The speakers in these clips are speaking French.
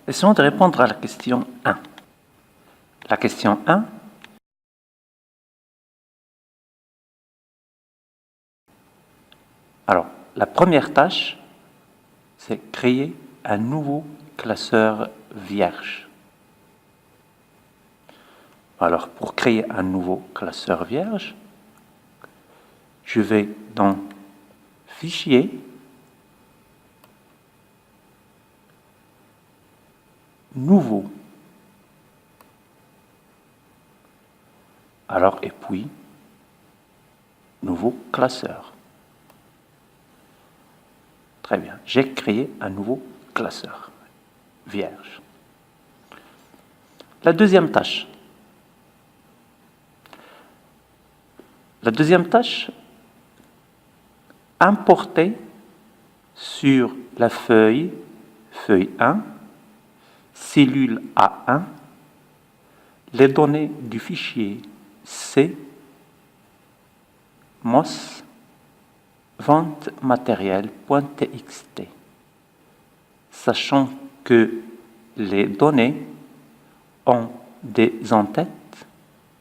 Essayons de répondre à la question 1. La question 1. Alors, la première tâche, c'est créer un nouveau classeur vierge. Alors, pour créer un nouveau classeur vierge, je vais dans Fichier, Nouveau. Alors, et puis, Nouveau classeur. Très bien, j'ai créé un nouveau classeur vierge. La deuxième tâche. Importer sur la feuille 1, cellule A1, les données du fichier C, MOS, vente matériel.txt, sachant que les données ont des entêtes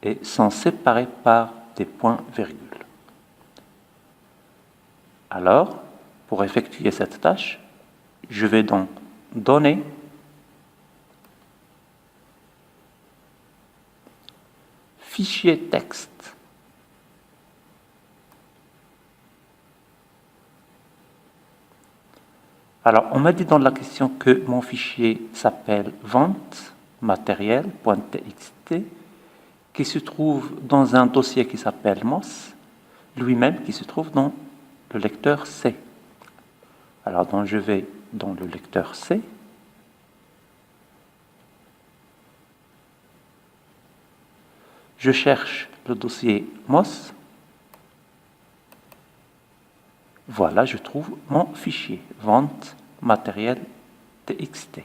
et sont séparées par des points-virgules. Alors, pour effectuer cette tâche, je vais donc donner fichier texte. Alors, on m'a dit dans la question que mon fichier s'appelle vente matériel.txt, qui se trouve dans un dossier qui s'appelle MOS, lui-même qui se trouve dans le lecteur C. Alors, donc, je vais dans le lecteur C. Je cherche le dossier MOS. Voilà, je trouve mon fichier vente matériel.txt.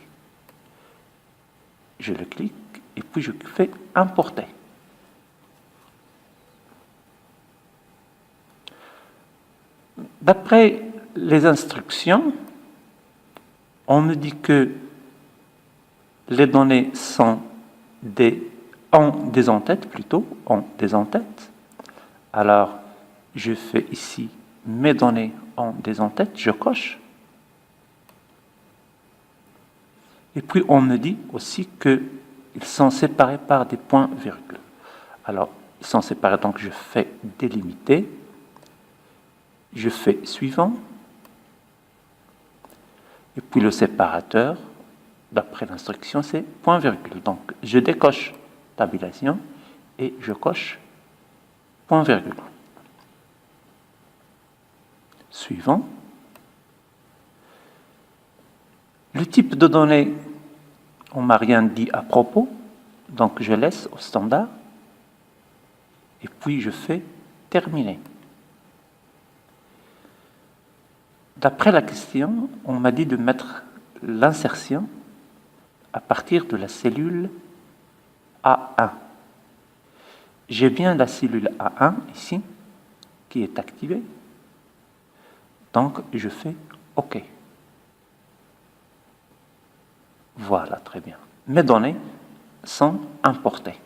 Je le clique et puis je fais importer. D'après les instructions, on me dit que les données ont des entêtes. Alors, je fais ici mes données ont des entêtes, je coche. Et puis, on me dit aussi qu'ils sont séparés par des points-virgules. Alors, ils sont séparés, donc je fais délimiter. Je fais suivant. Et puis, le séparateur, d'après l'instruction, c'est point-virgule. Donc, je décoche tabulation et je coche point-virgule. Suivant. Le type de données, on ne m'a rien dit à propos, donc je laisse au standard, et puis je fais terminer. D'après la question, on m'a dit de mettre l'insertion à partir de la cellule A1. J'ai bien la cellule A1 ici, qui est activée, donc je fais OK. Voilà, très bien. Mes données sont importées.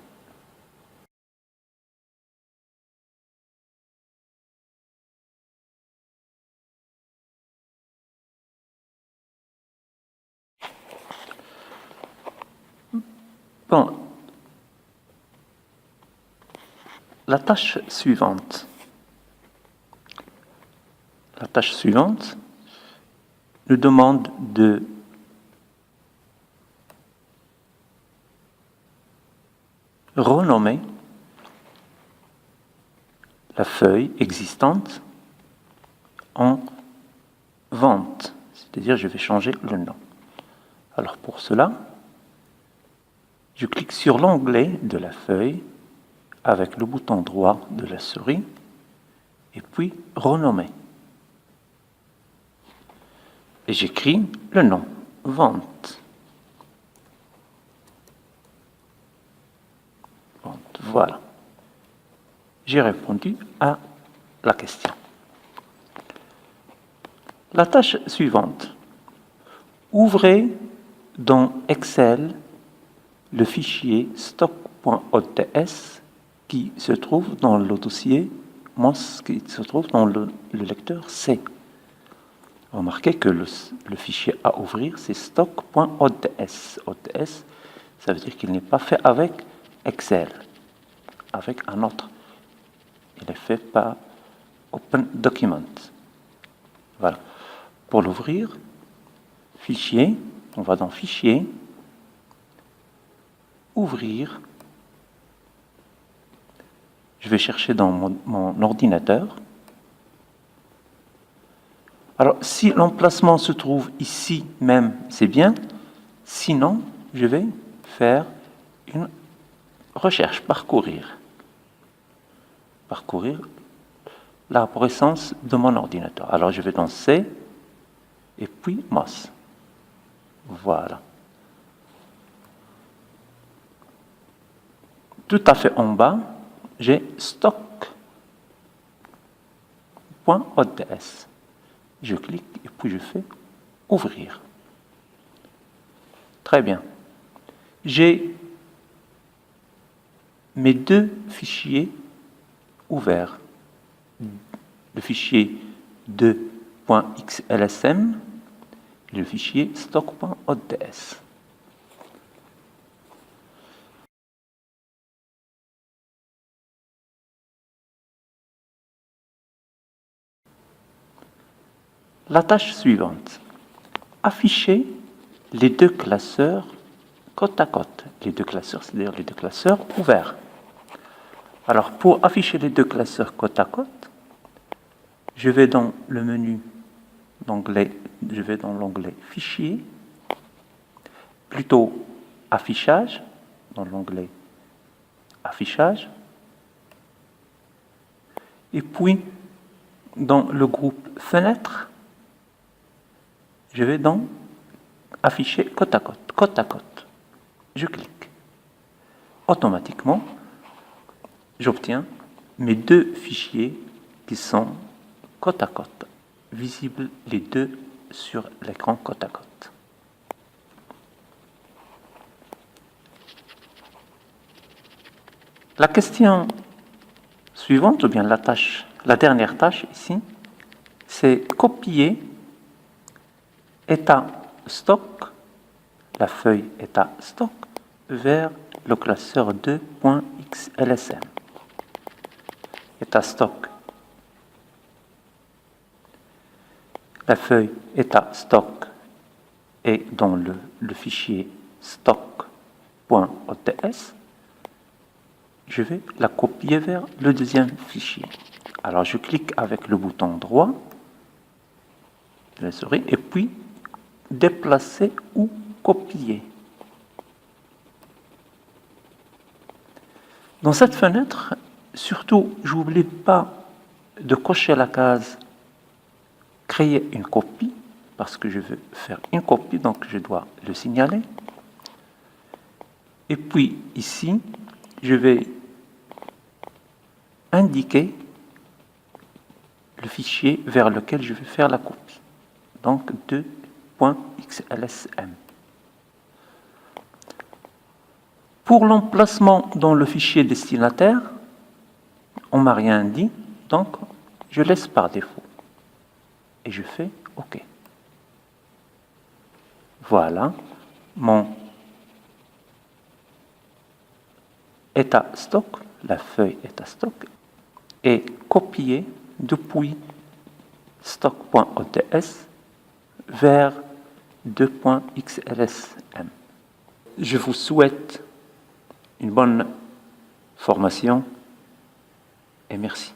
Bon, la tâche suivante. La tâche suivante nous demande de renommer la feuille existante en vente, c'est-à-dire je vais changer le nom. Alors pour cela, je clique sur l'onglet de la feuille avec le bouton droit de la souris et puis renommer. Et j'écris le nom, vente. Vente, voilà. J'ai répondu à la question. La tâche suivante. Ouvrez dans Excel le fichier stock.ots qui se trouve dans le dossier MOS, qui se trouve dans le lecteur C. Remarquez que le fichier à ouvrir, c'est stock.ots. OTS, ça veut dire qu'il n'est pas fait avec Excel, avec un autre. Il est fait par Open Document. Voilà. Pour l'ouvrir, fichier, on va dans Fichier, Ouvrir. Je vais chercher dans mon ordinateur. Alors, si l'emplacement se trouve ici même, c'est bien. Sinon, je vais faire une recherche, parcourir. Parcourir l'arborescence de mon ordinateur. Alors, je vais dans C et puis MOS. Voilà. Tout à fait en bas, j'ai stock.ots. Je clique et puis je fais ouvrir. Très bien. J'ai mes deux fichiers ouverts. Le fichier 2.xlsm et le fichier stock.ots. La tâche suivante. Afficher les deux classeurs côte à côte. Les deux classeurs, c'est-à-dire les deux classeurs ouverts. Alors, pour afficher les deux classeurs côte à côte, je vais dans le menu d'onglet, je vais dans l'onglet Fichier, plutôt Affichage, dans l'onglet Affichage, et puis dans le groupe Fenêtre, je vais dans Afficher côte à côte, côte à côte. Je clique. Automatiquement, j'obtiens mes deux fichiers qui sont côte à côte, visibles les deux sur l'écran côte à côte. La question suivante, ou bien la dernière tâche ici, c'est copier état stock, la feuille état stock, vers le classeur 2.xlsm. État stock. La feuille état stock est dans le fichier stock.ots. Je vais la copier vers le deuxième fichier. Alors je clique avec le bouton droit de la souris et puis déplacer ou copier. Dans cette fenêtre, surtout, j'oublie pas de cocher la case créer une copie, parce que je veux faire une copie, donc je dois le signaler. Et puis ici, je vais indiquer le fichier vers lequel je vais faire la copie. Donc 2.xlsm. Pour l'emplacement dans le fichier destinataire, on ne m'a rien dit, donc je laisse par défaut. Et je fais OK. Voilà, mon état stock, la feuille état stock, est copiée depuis stock.ots vers 2.xlsm. Je vous souhaite une bonne formation et merci.